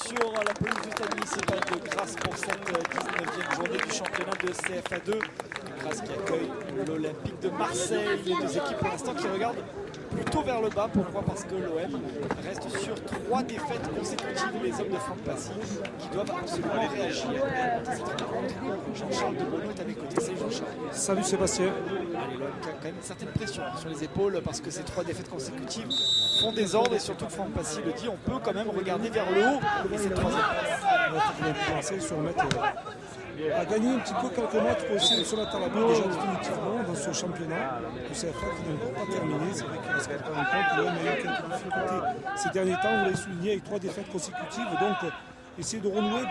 sur la pelouse du stade municipal de Grasse pour cette 19e journée du championnat de CFA2. Grasse qui accueille l'Olympique de Marseille. Les deux équipes pour l'instant qui regardent plutôt vers le bas. Pourquoi? Parce que l'OM reste sur 3 défaites consécutives. Les hommes de Franck Passy qui doivent absolument réagir. Jean-Charles de Bono est à mes côtés. Salut Jean-Charles. Salut Sébastien. Allez, l'OM qui a quand même une certaine pression sur les épaules parce que ces 3 défaites consécutives font des ordres et surtout Franck Passy le dit, on peut quand même regarder vers le haut et cette 3e place. Marseille se remettre à gagner un petit peu quelques matchs pour essayer de se mettre à l'abri déjà définitivement dans ce championnat de CFA qui n'est encore pas terminé. C'est vrai qu'il reste quelques rencontres. L'OM a eu quelques difficultés ces derniers temps, on l'a souligné, avec 3 défaites consécutives. Donc essayer de renouer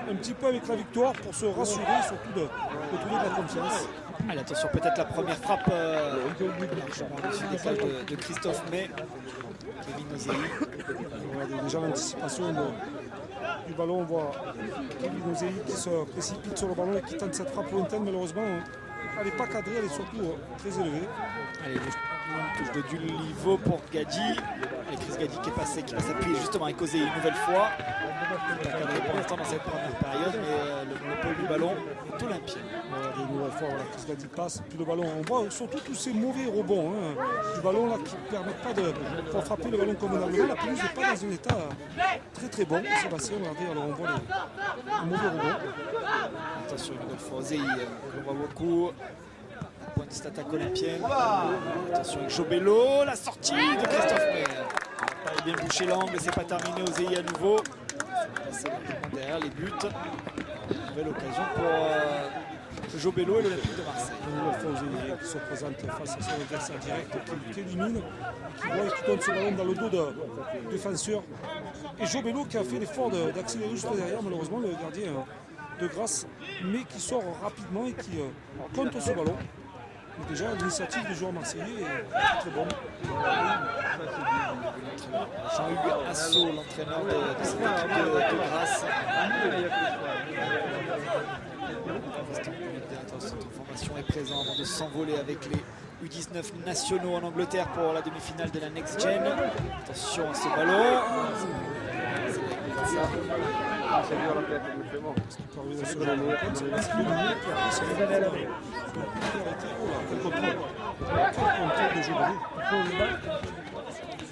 un petit peu avec la victoire pour se rassurer et surtout de retrouver de la confiance. Allez, attention, peut-être la première frappe au-dessus des cages de Christophe May. Kevin Ozei. Déjà l'anticipation du ballon, on voit Kevin Ozei qui se précipite sur le ballon et qui tente cette frappe lointaine. Malheureusement, elle n'est pas cadrée, elle est surtout très élevée. Allez, touche de Dulivo pour Gadi. Et Chris Gadi qui est passé, qui va s'appuyer justement avec Ozei une nouvelle fois. Pas cadré pour l'instant dans cette première période, mais le monopole du ballon est olympien. Une nouvelle fois, voilà, Chris Gadi passe, puis le ballon, on voit surtout tous ces mauvais rebonds du ballon là qui ne permettent pas de pouvoir frapper le ballon convenablement. La pelouse n'est pas dans un état très bon. Sébastien, regardez, alors on voit les mauvais rebonds. Attention, une nouvelle fois, Ozei, on voit beaucoup. Point de cette attaque olympienne. Attention avec Jobello, la sortie de Christophe May. Il a bien bouché l'angle, c'est pas terminé. Ozei à nouveau. C'est derrière les buts. Nouvelle occasion pour Jobello et l'Olympique de Marseille. Une nouvelle fois Ozei qui se présente face à son adversaire direct, qui élimine, qui voit et qui donne ce ballon dans le dos de défenseur. Et Jobello qui a fait l'effort d'accélérer juste derrière, malheureusement le gardien de Grasse, mais qui sort rapidement et qui contre ce ballon. Mais déjà l'initiative du joueur marseillais est très bonne. Jean-Hugues Assot, l'entraîneur de cette équipe de Grasse. Cette information est présente avant de s'envoler avec les U19 nationaux en Angleterre pour la demi-finale de la Next Gen. Attention à ce ballon.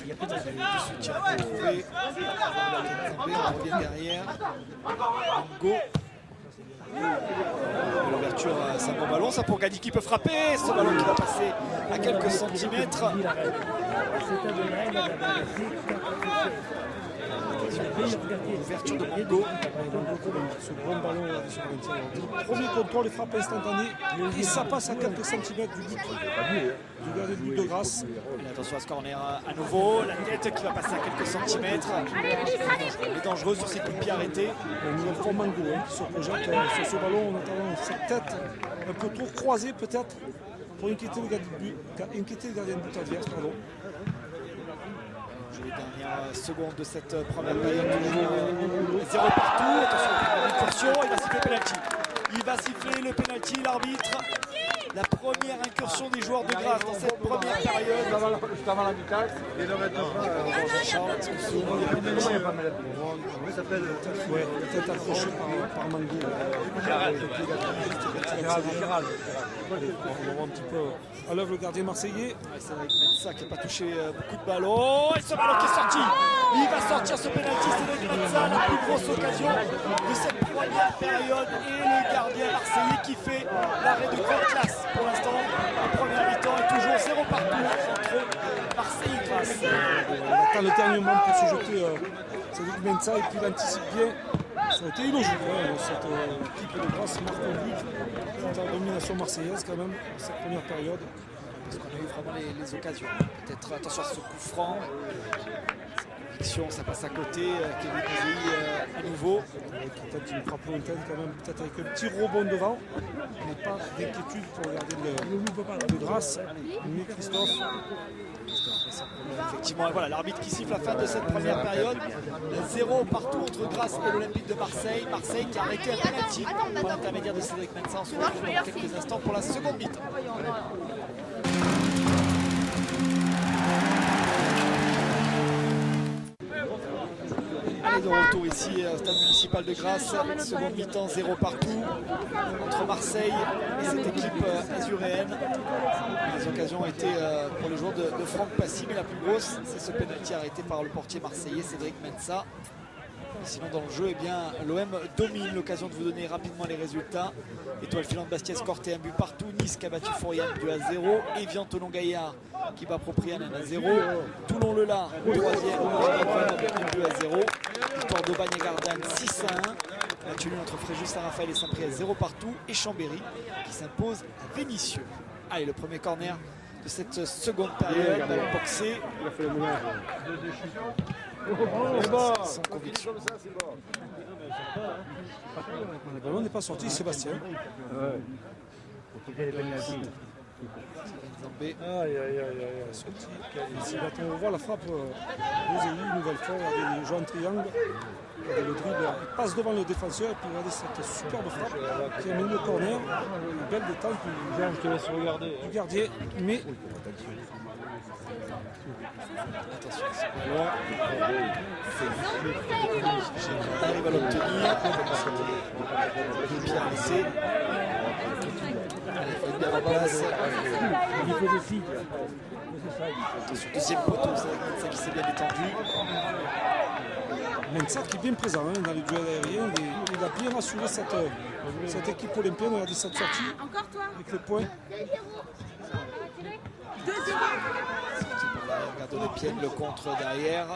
Il y a peut-être de soutien à trouver. On revient derrière. Go. L'ouverture, c'est un bon ballon. Ça pour Gadi qui peut frapper. Ce ballon qui va passer à quelques centimètres. Ouverture de Mongo. Ce bon ballon premier contrôle et frappe instantanée et ça passe à quelques centimètres du but du but de Grasse. Et attention à ce corner à nouveau, la tête qui va passer à quelques centimètres. Il est dangereux sur ses coups de pied arrêtés. Une nouvelle fois Mango qui se projette sur ce ballon en attendant cette tête un peu trop croisée peut-être pour inquiéter le gardien de but adverse. Les dernières secondes de cette première période, toujours 0 partout. Attention à la incursion, il va siffler le penalty. Il va siffler le penalty, l'arbitre. La première incursion des joueurs de Grasse dans cette première période. Juste avant la mi-temps, et là maintenant, Jean-Charles, est-ce que c'est le penalty? comment ça s'appelle? Ouais, peut-être accroché par Mango. Gérald. On voit un petit peu à l'œuvre le gardien marseillais. Ouais, c'est avec Mensa qui n'a pas touché beaucoup de ballons. Et ce ballon qui est sorti. Il va sortir ce penalty, c'est avec Mensa, la plus grosse occasion de cette première période. Et le gardien marseillais qui fait l'arrêt de grande classe. Pour l'instant, en première mi-temps est toujours 0 partout entre Marseille et Grasse. On attend le dernier moment pour se jeter Cédric Mensa et puis il anticipe bien. Ça a été illogique, cette équipe de Grasse marque un but. C'est une domination marseillaise quand même, cette première période. Parce qu'on a eu vraiment les occasions. Peut-être attention à ce coup franc. Conviction, ça passe à côté. Kevin Ozei à nouveau. Peut-être une frappe lointaine quand même, peut-être avec un petit rebond devant. On n'a pas d'inquiétude pour regarder de Grasse. Mais Christophe. Effectivement, voilà l'arbitre qui siffle la fin de cette première période. 0 partout entre Grasse et l'Olympique de Marseille. Marseille qui a arrêté un penalty par l'intermédiaire de Cédric Mensa. On se retrouve dans quelques instants pour la seconde mi-temps. Et de retour ici au stade municipal de Grasse, seconde mi-temps 0 partout entre Marseille et cette équipe azuréenne. Les occasions ont été pour les joueurs de Franck Passy, mais la plus grosse, c'est ce penalty arrêté par le portier marseillais Cédric Mensa. Sinon dans le jeu, eh bien, l'OM domine. L'occasion de vous donner rapidement les résultats. Étoile filante Bastia Corté, un but partout. Nice qui a battu Fourian 2-0. Evian Toulon Gaillard qui bat Propriane 1-0. Toulon Le Lard, troisième, 2-0. Victoire d'Aubagne et Gardanne 6-1. Match nul entre Fréjus, Saint-Raphaël et Saint-Priest 0 partout. Et Chambéry qui s'impose à Vénissieux. Allez, le premier corner de cette seconde période. Ballon boxé. Il a fait le ménage. Sans conviction. Le ballon n'est pas sorti, Sébastien. Zambé. Aïe, aïe, aïe, aïe. Sorti. Ici, on voit la frappe d'Ozeli, une nouvelle fois. Regardez les joueurs en triangle. Regardez le dribble. Il passe devant le défenseur. Et puis regardez cette superbe frappe qui amène le corner. Une belle détente du gardien. Mais Attention, ce ballon. On arrive à l'obtenir. Pierre laissé. Allez, il faut bien en place. Attention, deuxième poteau, c'est ça qui s'est bien étendu. Mensa qui est bien présent dans les duels aériens. Il a bien rassuré cette équipe olympienne. Regardez cette sortie avec les points. Regardez les pieds, le contre derrière.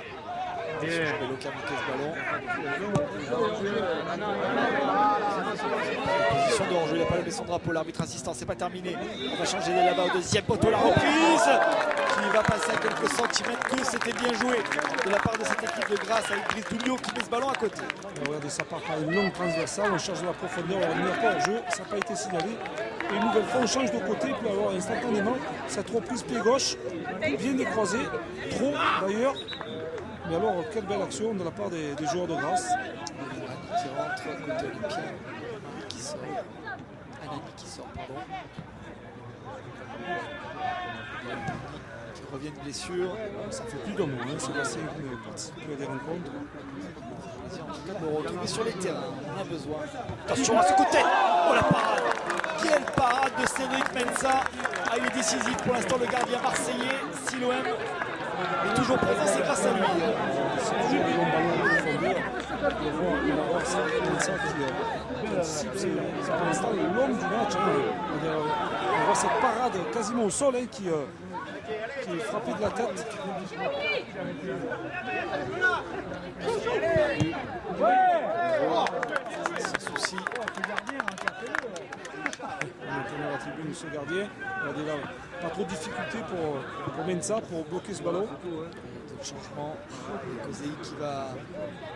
Bello qui a manqué ce ballon. Position de hors-jeu, il n'a pas levé son drapeau. L'arbitre assistant, c'est pas terminé. On va changer là-bas au deuxième poteau. La reprise qui va passer à quelques centimètres. Que c'était bien joué de la part de cette équipe de Grasse avec Brice Dougnot qui met ce ballon à côté. Regardez, ça part par une longue transversale. On cherche de la profondeur. On n'y a pas hors-jeu. Ça n'a pas été signalé. Et une nouvelle fois, on change de côté. Puis alors, instantanément, cette reprise pied gauche, bien décroisée. Trop d'ailleurs. Mais alors, quelle belle action de la part des joueurs de Grasse. Qui rentre côté olympien. Qui sort. Anani qui sort, pardon. Qui revient de blessure. Ça fait plus d'un mois. Sébastien qui ne participe plus à des rencontres. En tout cas, de le retrouver sur les terrains. On a besoin. Attention à ce côté. Oh la parade. Quelle parade de Cédric Mensa. A eu décisif pour l'instant le gardien marseillais. Si l'OM est toujours présent, c'est grâce à lui. C'est toujours un long ballon de profondeur. Il va voir ça qui anticipe. C'est pour l'instant l'homme du match. On voit cette parade quasiment au sol qui est frappée de la tête. Sans souci. On est tourné à la tribune de ce gardien. Regardez là, pas trop de difficulté pour Mensa pour bloquer ce ballon. Changement. Kozei qui va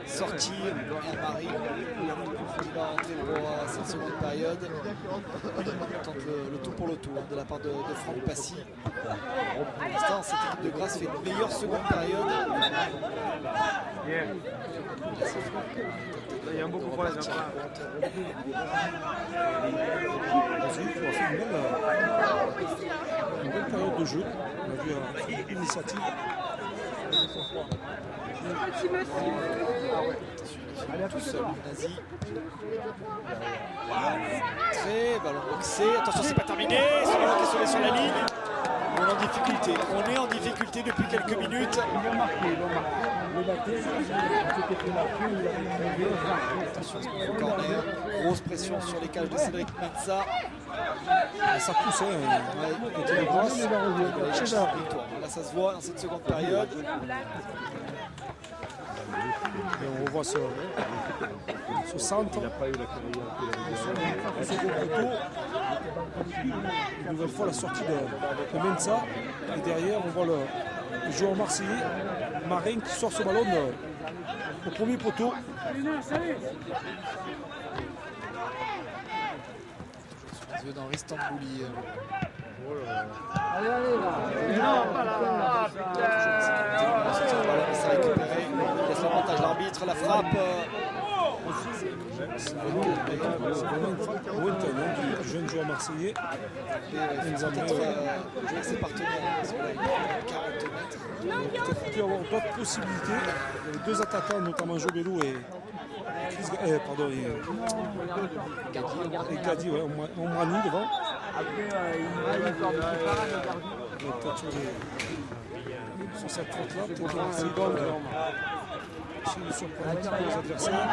sortir. Et Marie qui va entrer pour cette seconde période. On tente le tout pour le tout de la part de Franck Passy. Pour l'instant, cette équipe de Grasse fait une meilleure seconde période. Il y a un beau coup pour les Kozei qui a fait une belle période de jeu. On a vu une initiative. Tout seul, Nazi. Très ballon boxé. Attention, c'est pas terminé. Ce ballon qui est sauvé sur la ligne. On est en difficulté. On est en difficulté depuis quelques minutes. Attention, ce corner. Grosse pression sur les cages de Cédric Mensa. Ça pousse, côté de Grasse. Il va aller chercher la victoire. Là, ça se voit dans cette seconde période. Et on revoit ce centre. Ce second poteau. Une nouvelle fois la sortie de Mensa. Et derrière, on voit le joueur marseillais, Marin, qui sort ce ballon au premier poteau. Les yeux d'Henri Stambouli. Ça récupéré. Il laisse l'avantage l'arbitre. La frappe. C'est vraiment une frappe lointaine hein, du jeune joueur marseillais. Peut-être jouer avec ses partenaires, parce que là, il est 40 mètres. Peut-être qu'il peut y avoir d'autres possibilités. Il y avait deux attaquants, notamment Jobello et Gadi, ouais, Omrani devant. Peut-être sur cette faute-là, peut-être un seconde. Essayer de surprendre un petit peu les adversaires.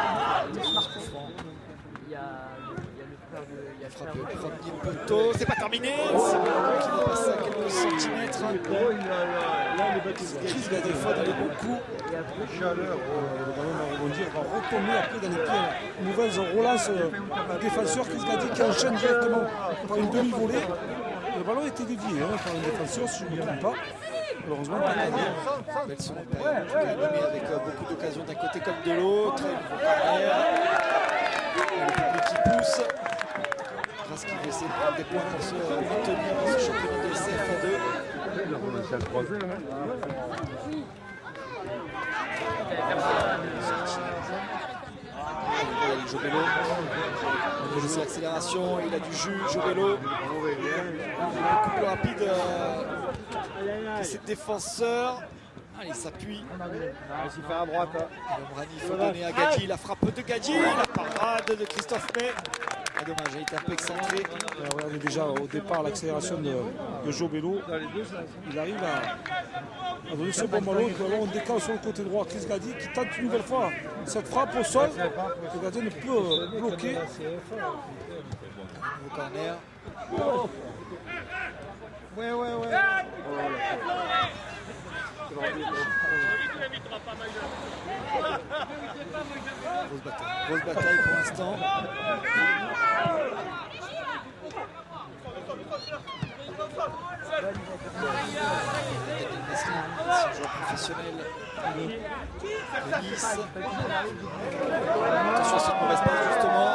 Frappe le premier poteau, c'est pas terminé. C'est qui va passer à quelques centimètres. Chris Gadi des fois dans les bons coups. Le ballon va rebondir, va retomber après dans les pieds. Mauvaise relance du défenseur Chris Gadi qui enchaîne directement par une demi-volée. Le ballon était dévié hein, par un défenseur, si je ne me trompe pas. Malheureusement, pas gagné. Belle seconde période, animée avec beaucoup d'occasions d'un côté comme de l'autre. Le public qui pousse. Grâce qu'il veut essayer de prendre des points pour se maintenir dans ce championnat de CFA2. Il a commencé à le croiser. Jobello. Il veut l'accélération, il a du jus, Jobello. Beaucoup plus rapide que ses défenseurs. Allez, il s'appuie. Il fait à droite. Omrani, il faut donner à Gadi. La frappe de Gadi, la parade de Christophe May. Ah, dommage, il était un peu excentré. Regardez déjà au départ l'accélération de Jobello. Il arrive à donner ce bon ballon. On décale sur le côté droit. Chris Gadi qui tente une nouvelle fois cette frappe au sol. Le gardien ne peut bloquer. Au corner. Ouais. Grosse bataille pour l'instant. C'est un joueur professionnel de Nice. Attention à cette mauvaise passe justement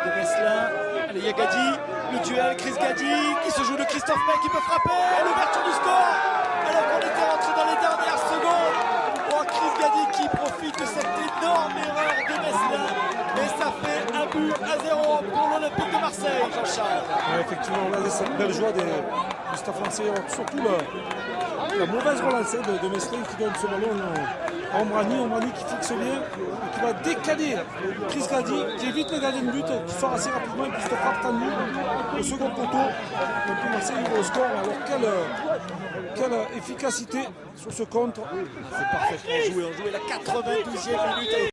de Meslin. Allez, il y a Gadi, le duel, Chris Gadi qui se joue de Christophe May qui peut frapper, l'ouverture du score alors qu'on était rentré dans les dernières secondes. Oh, Chris Gadi qui profite de cette énorme erreur de Meslin, mais ça fait 1-0 pour l'Olympique de Marseille, Jean-Charles. Ouais, effectivement, on a cette belle joie de Mustafa Ansari, surtout la mauvaise relance de Meslin qui donne ce ballon à Omrani qui fixe bien et qui va décaler Chris Gadi, qui évite le gardien de but, qui sort assez rapidement et qui se frappe tendu au second poteau. Donc Marseille ouvre au score. Alors quelle efficacité sur ce contre. C'est parfaitement joué, on jouait la 92e minute.